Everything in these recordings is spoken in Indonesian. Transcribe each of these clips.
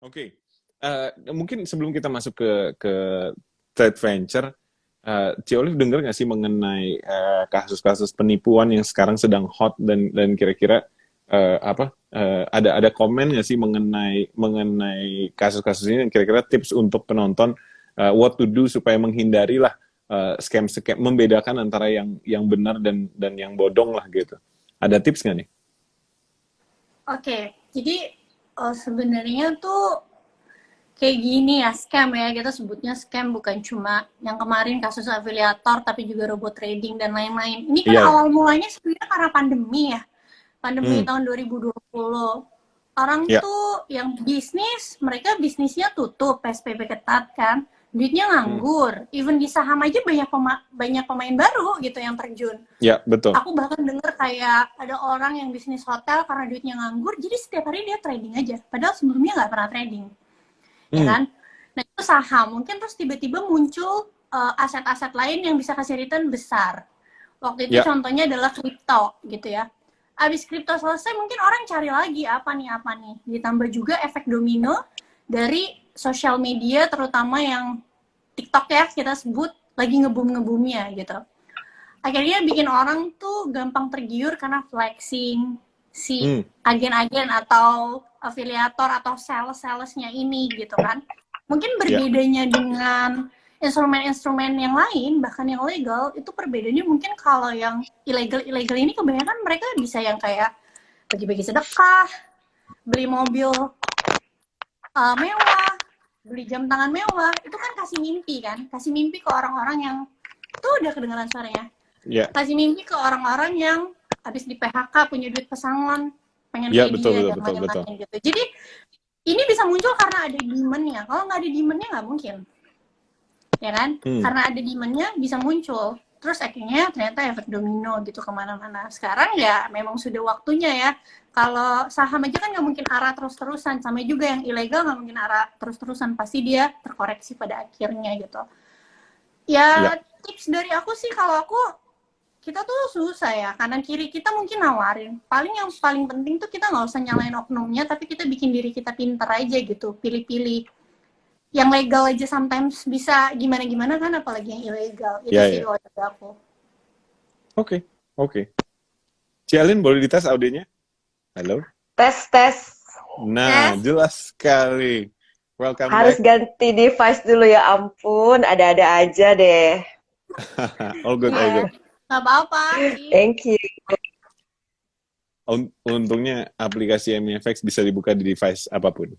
Oke. Mungkin sebelum kita masuk ke trade venture, Ci Olive dengar nggak sih mengenai kasus-kasus penipuan yang sekarang sedang hot dan kira-kira ada komen nggak sih mengenai kasus-kasus ini dan kira-kira tips untuk penonton what to do supaya menghindari lah scam-scam, membedakan antara yang benar dan yang bodong lah gitu. Ada tips nggak nih? Oke, jadi sebenarnya tuh kayak gini ya, scam ya, kita sebutnya scam, bukan cuma yang kemarin kasus afiliator, tapi juga robot trading dan lain-lain. Ini kan Iya. awal mulanya sebenarnya karena pandemi ya, pandemi Hmm. tahun 2020. Orang Ya. tuh yang bisnis, mereka bisnisnya tutup, PSBB ketat kan, duitnya Hmm. nganggur. Even di saham aja banyak pemain baru gitu yang terjun. Ya, betul. Aku bahkan denger kayak ada orang yang bisnis hotel karena duitnya nganggur, jadi setiap hari dia trading aja. Padahal sebelumnya nggak pernah trading, ya Hmm. kan? Nah itu saham, mungkin terus tiba-tiba muncul aset-aset lain yang bisa kasih return besar. Waktu itu Ya. contohnya adalah kripto gitu ya. Abis kripto selesai mungkin orang cari lagi apa nih. Ditambah juga efek domino dari sosial media, terutama yang TikTok ya kita sebut, lagi ngebum-ngebumnya gitu. Akhirnya bikin orang tuh gampang tergiur karena flexing si Hmm. agen-agen atau afiliator atau sales-salesnya ini gitu kan. Mungkin Ya. berbedanya dengan instrumen-instrumen yang lain, bahkan yang legal, itu perbedaannya mungkin kalau yang ilegal ini kebanyakan mereka bisa yang kayak bagi-bagi sedekah, beli mobil mewah, beli jam tangan mewah, itu kan kasih mimpi ke orang-orang yang tuh udah kedengaran suaranya, Ya. kasih mimpi ke orang-orang yang habis di PHK punya duit pesangon, pengen Ya, kayak betul dia betul dan betul betul. lain-lain gitu. Jadi ini bisa muncul karena ada demand-nya. Kalau nggak ada demand-nya nggak mungkin, ya kan? Hmm. Karena ada demand-nya bisa muncul. Terus akhirnya ternyata efek domino gitu kemana-mana. Sekarang ya memang sudah waktunya ya. Kalau saham aja kan nggak mungkin arah terus-terusan. Sama juga yang ilegal nggak mungkin arah terus-terusan. Pasti dia terkoreksi pada akhirnya gitu. Ya. Ya tips dari aku sih, kalau aku, kita tuh susah ya, kanan kiri kita mungkin nawarin, paling yang paling penting tuh kita nggak usah nyalain oknumnya, tapi kita bikin diri kita pinter aja gitu, pilih-pilih yang legal aja sometimes bisa gimana-gimana kan, apalagi yang ilegal. Itu Ya, sih ya. kalau dari aku. Oke. Oke. Cialin boleh dites audionya? Halo? Tes, tes. Nah, Tes. jelas sekali. Welcome Harus back. ganti device dulu ya ampun. Ada-ada aja deh. All good, all Iya, good. nggak apa-apa sih. Thank you. Untungnya aplikasi MFX bisa dibuka di device apapun.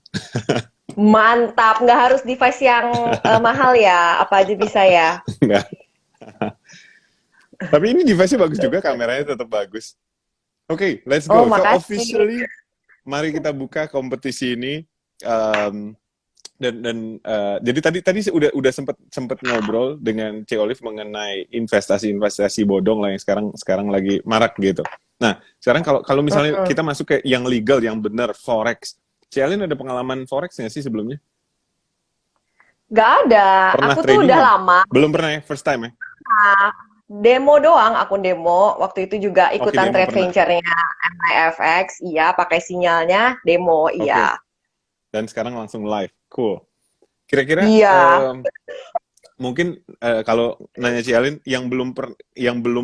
Mantap. Nggak harus device yang mahal ya. Apa aja bisa ya. Enggak. Tapi ini device-nya bagus juga, kameranya tetap bagus. Oke, let's Oh, go. So makasih. officially, mari kita buka kompetisi ini. Um, jadi tadi udah sempet ngobrol dengan C Olive mengenai investasi bodong lah yang sekarang lagi marak gitu. Nah, sekarang kalau misalnya Mm-mm. kita masuk ke yang legal, yang benar, forex. C Alin ada pengalaman forex nggak sih sebelumnya? Nggak ada. Pernah Aku tuh trading udah nggak? lama. Belum pernah ya, first time ya? Demo doang, akun demo. Waktu itu juga Oke, ikutan demo trade pernah. venture-nya MIFX. Iya, pakai sinyalnya demo. Iya. Oke, dan sekarang langsung live. Cool. Kira-kira Iya. mungkin kalau nanya Cialin yang belum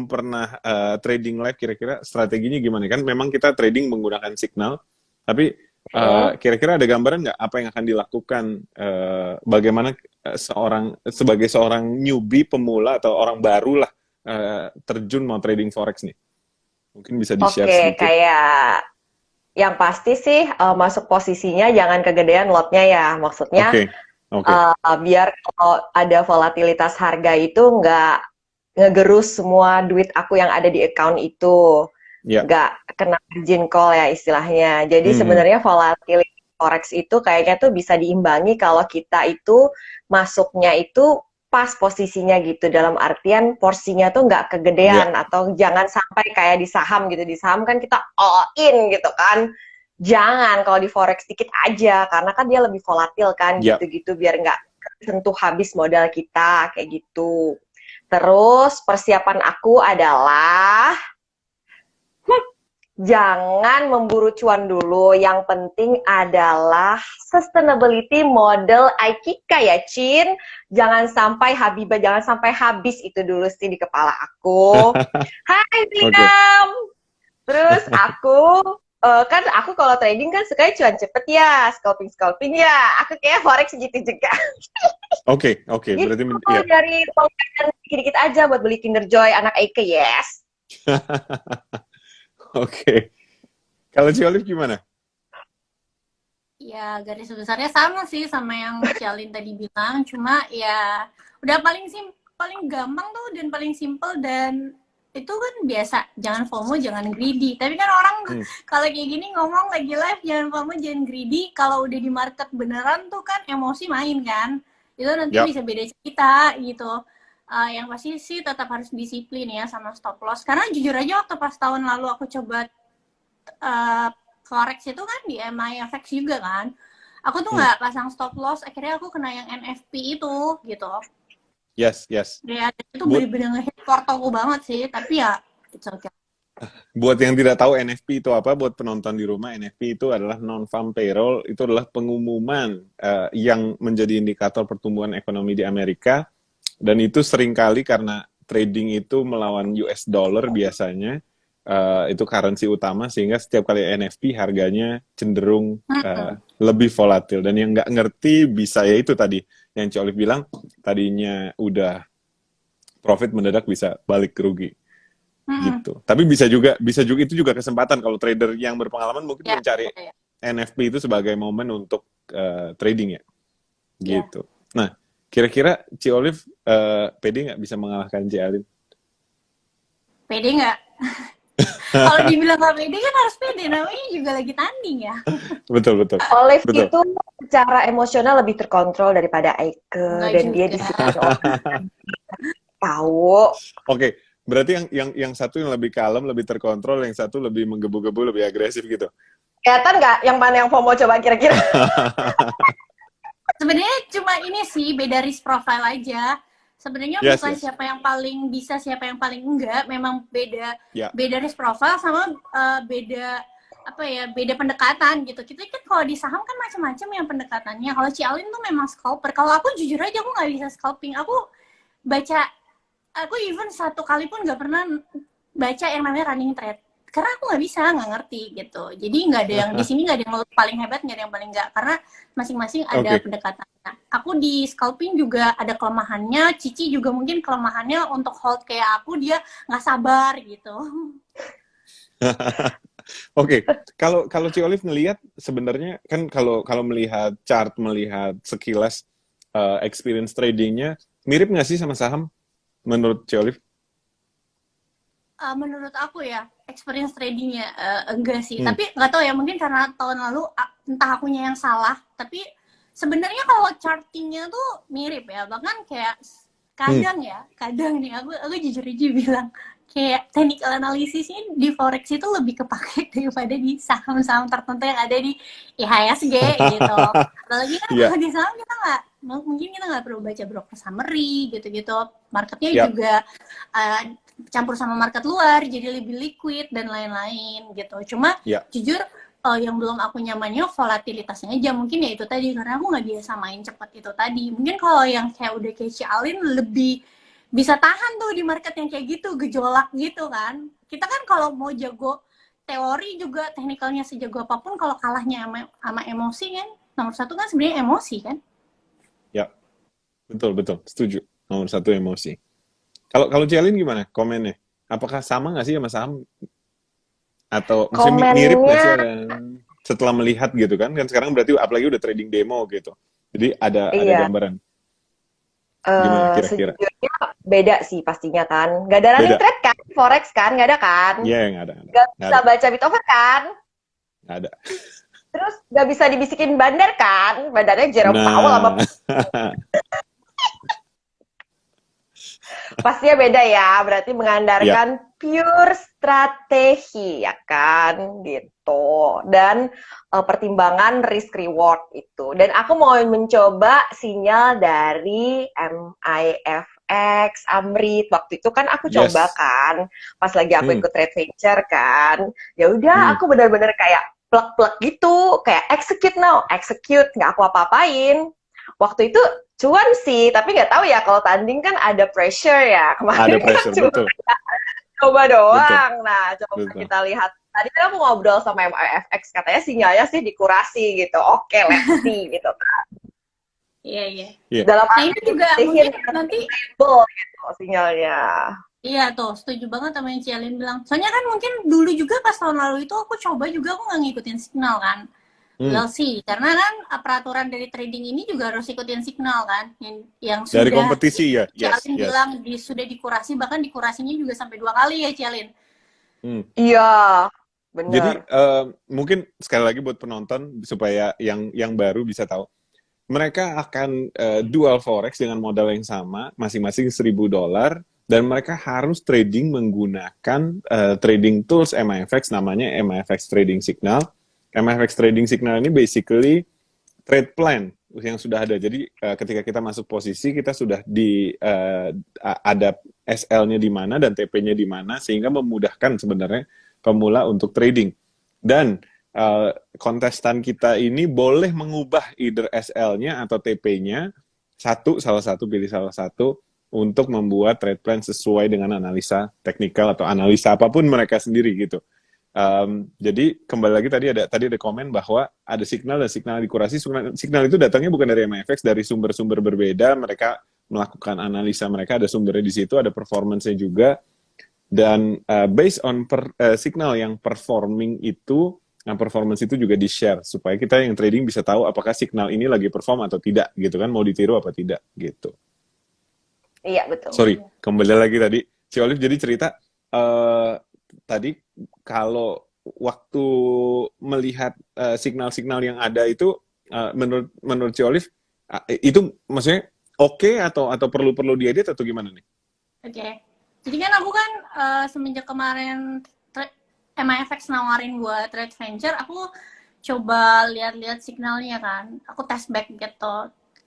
pernah trading live, kira-kira strateginya gimana? Kan memang kita trading menggunakan signal, tapi Mm. kira-kira ada gambaran nggak apa yang akan dilakukan, bagaimana sebagai seorang newbie, pemula atau orang baru lah, terjun mau trading forex nih? Mungkin bisa di-share Oke, sedikit. kayak yang pasti sih masuk posisinya jangan kegedean lotnya ya. Maksudnya Oke, oke. biar kalau ada volatilitas harga itu nggak ngegerus semua duit aku yang ada di account itu. Ya. Nggak kena margin call ya istilahnya. Jadi Mhm. sebenarnya volatility forex itu kayaknya tuh bisa diimbangi kalau kita itu masuknya itu pas posisinya gitu. Dalam artian porsinya tuh nggak Ya. kegedean atau jangan sampai kayak di saham gitu. Di saham kan kita all in gitu kan. Jangan, kalau di forex dikit aja karena kan dia lebih volatil kan Ya. gitu-gitu biar nggak sentuh habis modal kita kayak gitu. Terus persiapan aku adalah jangan memburu cuan dulu. Yang penting adalah sustainability model Aikika ya, Cin. Jangan sampai Habibah, jangan sampai habis itu dulu sih di kepala aku. Hai Oke. Zinam. Terus kan aku kalau trading kan sukanya cuan cepet ya, scalping ya. Aku kayak forex gitu juga. Oke, Gitu berarti ya. dari uang dikit-dikit aja buat beli Kinder Joy anak Eike, yes. Oke. Kalau si Olive gimana? Ya, garis besarnya sama sih sama yang Cialin tadi bilang, cuma ya udah paling gampang tuh dan paling simple dan itu kan biasa, jangan FOMO, jangan greedy. Tapi kan orang kalau kayak gini ngomong lagi live jangan FOMO, jangan greedy, kalau udah di market beneran tuh kan emosi main kan. Itu nanti Yap. bisa beda cerita gitu. Yang pasti sih tetap harus disiplin ya sama stop loss. Karena jujur aja waktu pas tahun lalu aku coba forex itu kan di MIFX juga kan. Aku tuh nggak pasang stop loss, akhirnya aku kena yang NFP itu gitu. Yes. Ya, itu bener-bener nge-hit portoku banget sih, tapi ya it's okay. Buat yang tidak tahu NFP itu apa, buat penonton di rumah, NFP itu adalah non-farm payroll, itu adalah pengumuman yang menjadi indikator pertumbuhan ekonomi di Amerika, dan itu seringkali karena trading itu melawan US dollar biasanya, itu currency utama, sehingga setiap kali NFP harganya cenderung lebih volatil, dan yang nggak ngerti bisa ya itu tadi, yang Ci Olive bilang, tadinya udah profit mendadak bisa balik ke rugi. Gitu. Tapi bisa juga itu juga kesempatan kalau trader yang berpengalaman mungkin mencari NFP itu sebagai momen untuk trading ya. Gitu. Nah, kira-kira Ci Olive pede nggak bisa mengalahkan Cialin? Pede nggak? Kalau dibilang nggak pede kan harus pede, namanya juga lagi tanding ya. Betul. Olive itu secara emosional lebih terkontrol daripada Eike, dan dia disiplin orang. Tahu. Oke. Berarti yang satu yang lebih kalem, lebih terkontrol, yang satu lebih menggebu-gebu, lebih agresif gitu. Kelihatan nggak yang mana yang FOMO coba kira-kira? Sebenarnya cuma ini sih beda risk profile aja. Sebenarnya bukan siapa yang paling bisa, siapa yang paling enggak. Memang beda risk profile sama beda pendekatan gitu. Kita kan kalau di saham kan macam-macam yang pendekatannya. Kalau Cialin tuh memang scalper. Kalau aku jujur aja aku nggak bisa scalping. Aku even satu kali pun nggak pernah baca yang namanya running trade karena aku nggak ngerti gitu. Jadi nggak ada yang di sini, nggak ada yang paling hebat, nggak ada yang paling nggak, karena masing-masing ada pendekatannya. Aku di scalping juga ada kelemahannya, Cici juga mungkin kelemahannya untuk hold kayak aku, dia nggak sabar gitu. Oke, kalau Ci Olive ngelihat sebenarnya kan kalau melihat chart, melihat sekilas experience tradingnya mirip nggak sih sama saham? Menurut Ci Olive? Menurut aku ya, experience tradingnya enggak sih. Tapi nggak tahu ya, mungkin karena tahun lalu entah akunya yang salah. Tapi sebenarnya kalau chartingnya tuh mirip ya. Bahkan kayak kadang nih aku jujur aja bilang kayak technical analisisnya di forex itu lebih kepake daripada di saham-saham tertentu yang ada di IHSG gitu. Apalagi kan kalau di saham kita nggak perlu baca broker summary gitu-gitu. Marketnya juga campur sama market luar, jadi lebih liquid dan lain-lain gitu. Cuma jujur yang belum aku nyamannya volatilitasnya aja, mungkin ya itu tadi, karena aku nggak biasa main cepat itu tadi. Mungkin kalau yang kayak udah kayak Cialin lebih bisa tahan tuh di market yang kayak gitu, gejolak gitu kan. Kita kan kalau mau jago teori juga, teknikalnya sejago apapun, kalau kalahnya sama emosi kan, nomor satu kan sebenarnya emosi kan. Ya, betul, setuju. Nomor satu emosi. Kalau Cialin gimana komennya? Apakah sama nggak sih sama saham? Atau maksudnya mirip nggak sih setelah melihat gitu kan? Kan sekarang berarti apalagi udah trading demo gitu. Jadi ada gambaran. Gimana kira-kira? Sejujurnya beda sih pastinya kan. Nggak ada running trade kan? Forex kan? Nggak ada kan? Iya, nggak ada. Nggak bisa baca bit over kan? Nggak ada. Terus nggak bisa dibisikin bandar kan? Bandarnya Jerome Powell sama pastinya beda ya, berarti mengandalkan pure strategi ya kan, gitu. Dan pertimbangan risk reward itu. Dan aku mau mencoba sinyal dari MIFX MIFX, Amrit. Waktu itu kan aku Yes. coba kan, pas lagi aku Hmm. ikut Trade Venture kan. Ya udah, aku benar-benar kayak plek-plek gitu, kayak execute, nggak aku apa-apain. Waktu itu cuan sih, tapi nggak tahu ya kalau tanding kan ada pressure ya. Ada Kemarin kan pressure, cuma betul. coba Betul. doang. Nah, coba Betul. kita lihat. Tadi kan aku ngobrol sama MIFX, katanya sinyalnya sih dikurasi gitu. Oke, let's see gitu. Iya, iya. Iya. Dalam Nah, ini juga mungkin nanti stable gitu sinyalnya. iya tuh, setuju banget sama yang Cialin bilang. Soalnya kan mungkin dulu juga pas tahun lalu itu aku coba juga aku nggak ngikutin signal kan. Well sih, karena kan peraturan dari trading ini juga harus ikutin signal kan. Yang Dari sudah kompetisi ya. Yes, Cialin yes. bilang sudah dikurasi, bahkan dikurasinya juga sampai 2 kali ya Cialin. Iya, Jadi benar. mungkin sekali lagi buat penonton supaya yang baru bisa tahu, mereka akan dual forex dengan modal yang sama, masing-masing $1.000, dan mereka harus trading menggunakan trading tools MIFX, namanya MIFX Trading Signal. MIFX Trading Signal ini basically trade plan yang sudah ada. Jadi ketika kita masuk posisi, kita sudah ada SL-nya di mana dan TP-nya di mana, sehingga memudahkan sebenarnya pemula untuk trading. Dan kontestan kita ini boleh mengubah either SL-nya atau TP-nya, salah satu, pilih salah satu, untuk membuat trade plan sesuai dengan analisa teknikal atau analisa apapun mereka sendiri gitu. Jadi kembali lagi tadi ada komen bahwa ada signal dan signal dikurasi. Signal itu datangnya bukan dari MIFX, dari sumber-sumber berbeda. Mereka melakukan analisa, mereka ada sumbernya di situ, ada performance-nya juga. Dan based on signal yang performing itu, nah performance itu juga di-share supaya kita yang trading bisa tahu apakah signal ini lagi perform atau tidak gitu kan, mau ditiru apa tidak gitu. Iya, betul. Sorry, kembali lagi tadi. Si Olive jadi cerita tadi kalau waktu melihat signal-signal yang ada itu menurut si Olive itu maksudnya oke atau perlu diedit atau gimana nih? Oke. Jadi kan aku kan semenjak kemarin MIFX nawarin buat trade venture, aku coba lihat-lihat signalnya kan. Aku tes back gitu.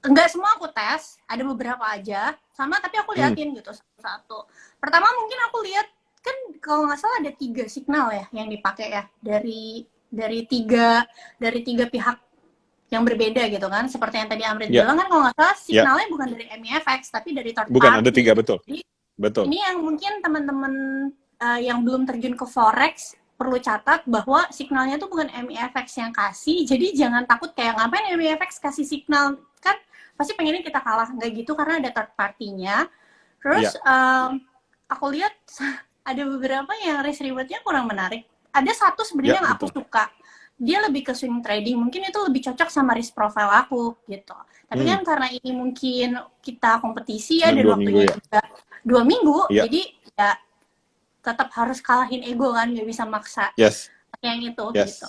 Enggak semua aku tes, ada beberapa aja. Sama tapi aku liatin gitu satu-satu. Pertama mungkin aku lihat kan kalau nggak salah ada 3 signal ya yang dipakai ya dari tiga pihak yang berbeda gitu kan. Seperti yang tadi Amrit bilang kan kalau nggak salah signalnya bukan dari MIFX tapi dari third party. Bukan, ada 3 betul. Jadi, betul. Ini yang mungkin teman-teman yang belum terjun ke forex perlu catat bahwa signalnya tuh bukan MIFX yang kasih, jadi jangan takut kayak ngapain MIFX kasih signal, kan pasti pengennya kita kalah, nggak gitu karena ada third party-nya. Terus aku lihat ada beberapa yang risk reward-nya kurang menarik. Ada satu sebenarnya yang aku suka, dia lebih ke swing trading, mungkin itu lebih cocok sama risk profile aku gitu. Tapi kan karena ini mungkin kita kompetisi ya dan waktunya juga 2 minggu, jadi ya tetap harus kalahin ego kan, nggak bisa maksa yang itu gitu.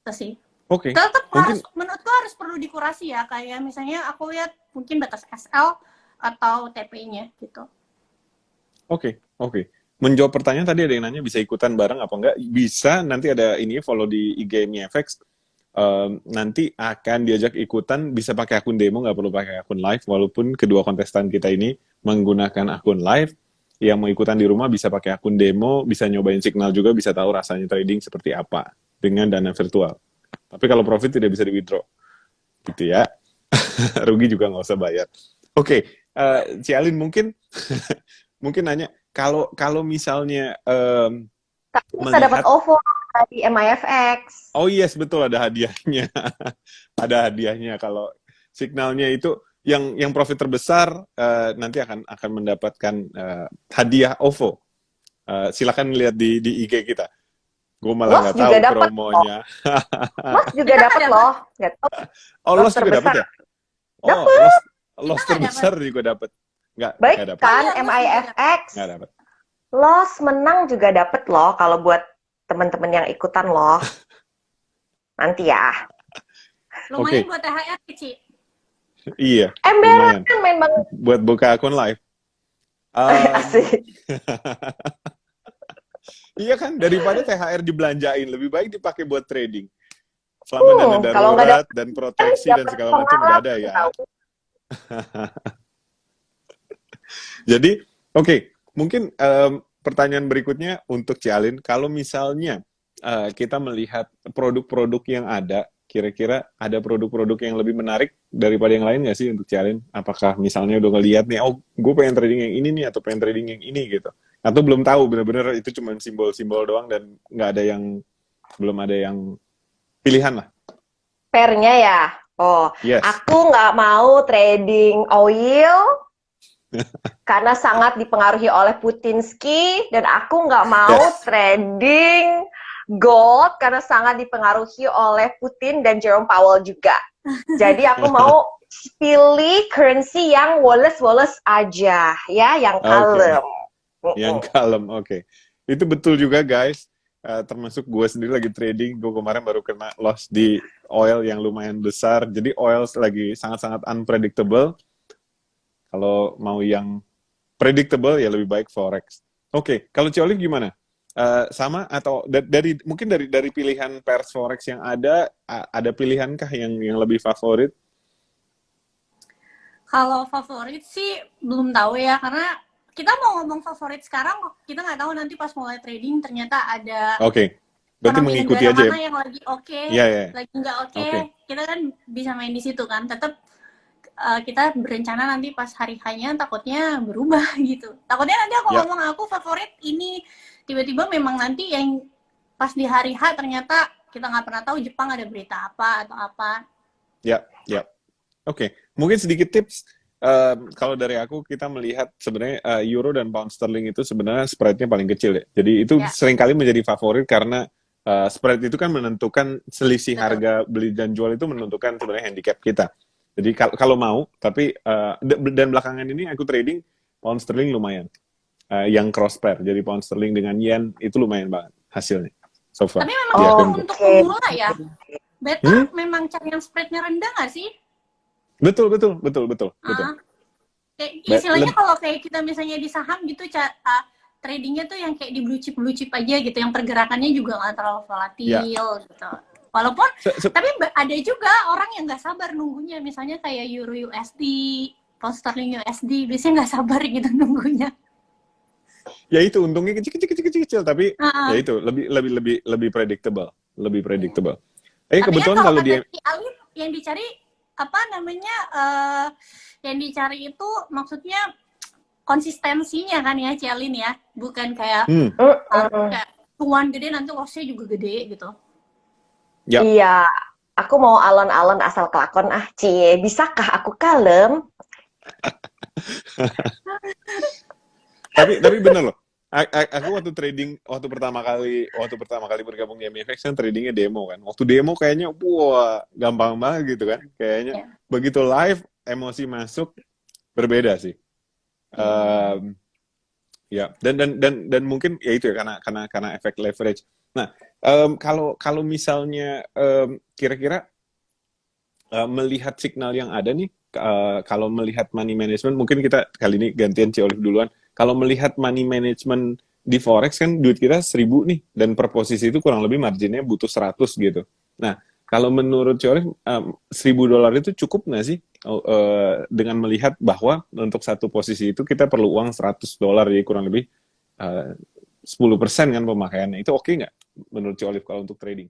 Itu sih. Tetap harus, menurutku harus perlu dikurasi ya, kayak misalnya aku lihat mungkin batas SL atau TP-nya gitu. Oke. Menjawab pertanyaan tadi ada yang nanya bisa ikutan bareng apa enggak? Bisa, nanti ada ini follow di IG MIFX. Nanti akan diajak ikutan, bisa pakai akun demo, nggak perlu pakai akun live, walaupun kedua kontestan kita ini menggunakan akun live. Yang mau ikutan di rumah bisa pakai akun demo, bisa nyobain signal juga, bisa tahu rasanya trading seperti apa dengan dana virtual. Tapi kalau profit tidak bisa di withdraw, gitu ya. Rugi juga nggak usah bayar. Oke, Cialin mungkin nanya, kalau misalnya bisa dapat OVO dari MIFX. Oh yes, betul, ada hadiahnya. Ada hadiahnya kalau signalnya itu yang profit terbesar nanti akan mendapatkan hadiah OVO. Silakan lihat di IG kita. Gue malah nggak tahu promonya. Los juga dapat loh. Oh, Los juga dapat ya? Oh, Los terbesar juga dapat. Baik kan, MIFX. Nggak dapat. Los menang juga dapat loh kalau buat teman-teman yang ikutan loh. Nanti ya. Lumayan buat THR, Ci. Iya. Emberan kan main banget. Buat buka akun live. Asik. Iya kan, daripada THR dibelanjain, lebih baik dipakai buat trading. Selama dana darurat dan proteksi dan segala macam udah ada ya. Jadi, oke, mungkin pertanyaan berikutnya untuk Cialin, kalau misalnya kita melihat produk-produk yang ada, kira-kira ada produk-produk yang lebih menarik daripada yang lain nggak sih untuk Cialin? Apakah misalnya udah ngeliat nih, oh gue pengen trading yang ini nih, atau pengen trading yang ini gitu? Atau belum tahu, bener-bener itu cuma simbol-simbol doang dan nggak ada yang, belum ada yang pilihan lah. Pairnya ya. Oh, Yes. aku nggak mau trading oil karena sangat dipengaruhi oleh Putinsky, dan aku nggak mau Yes. trading gold karena sangat dipengaruhi oleh Putin dan Jerome Powell juga. Jadi aku mau pilih currency yang Wallace aja, ya, yang kalem. Yang kalem, oke. Itu betul juga guys. Termasuk gue sendiri lagi trading, gue kemarin baru kena loss di oil yang lumayan besar. Jadi oil lagi sangat-sangat unpredictable. Kalau mau yang predictable ya lebih baik forex. Oke, kalau Ciolif gimana? Sama atau dari mungkin dari pilihan pairs forex yang ada pilihankah yang lebih favorit? Kalau favorit sih belum tahu ya, karena kita mau ngomong favorit sekarang, kita nggak tahu nanti pas mulai trading ternyata ada Oke, berarti ekonomi mengikuti negara aja mana ya? yang lagi oke, Iya, iya. lagi nggak oke. Oke. Kita kan bisa main di situ kan. Tetap kita berencana nanti pas hari hanya takutnya berubah gitu. Takutnya nanti aku Ya. ngomong aku favorit ini, tiba-tiba memang nanti yang pas di hari H ternyata kita nggak pernah tahu Jepang ada berita apa atau apa. Ya. Oke, mungkin sedikit tips. Kalau dari aku, kita melihat sebenarnya euro dan pound sterling itu sebenarnya spreadnya paling kecil ya. Jadi itu Ya. seringkali menjadi favorit karena spread itu kan menentukan selisih Betul. harga beli dan jual, itu menentukan sebenarnya handicap kita. Jadi kalau mau, tapi dan belakangan ini aku trading pound sterling lumayan. Yang cross pair, jadi pound sterling dengan yen itu lumayan banget hasilnya so far. Tapi memang Di itu akun gue. untuk pemula ya. Better memang cari yang spreadnya rendah nggak sih? Betul. Kayak istilahnya kalau kayak kita misalnya di saham gitu, tradingnya tuh yang kayak di blue chip aja gitu, yang pergerakannya juga nggak terlalu volatil gitu. Walaupun tapi ada juga orang yang nggak sabar nunggunya, misalnya kayak euro USD, pound sterling USD, biasanya nggak sabar gitu nunggunya. Ya itu untungnya kecil, tapi ya itu lebih predictable. Tapi Kebetulan ya kalau kata dia si Alif yang dicari apa namanya, yang dicari itu maksudnya konsistensinya kan ya, Cialin ya, bukan kayak kayak cuan gede nanti lossnya juga gede gitu. Ya. Iya, aku mau alon-alon asal kelakon Cie. Bisakah aku kalem? tapi bener loh. Aku waktu pertama kali bergabung di MFX kan tradingnya demo kan. Waktu demo kayaknya wah gampang banget gitu kan. Kayaknya begitu live emosi masuk berbeda sih. Ya, dan mungkin ya itu ya karena efek leverage. Nah, kalau misalnya kira-kira melihat signal yang ada nih, kalau melihat money management, mungkin kita kali ini gantian Ciolif duluan. Kalau melihat money management di forex kan duit kita 1.000 nih, dan per posisi itu kurang lebih marginnya butuh 100 gitu. Nah, kalau menurut Ciolif $1.000 itu cukup nggak sih dengan melihat bahwa untuk satu posisi itu kita perlu uang $100, jadi kurang lebih 10% kan pemakaiannya. Itu oke nggak menurut Ciolif kalau untuk trading?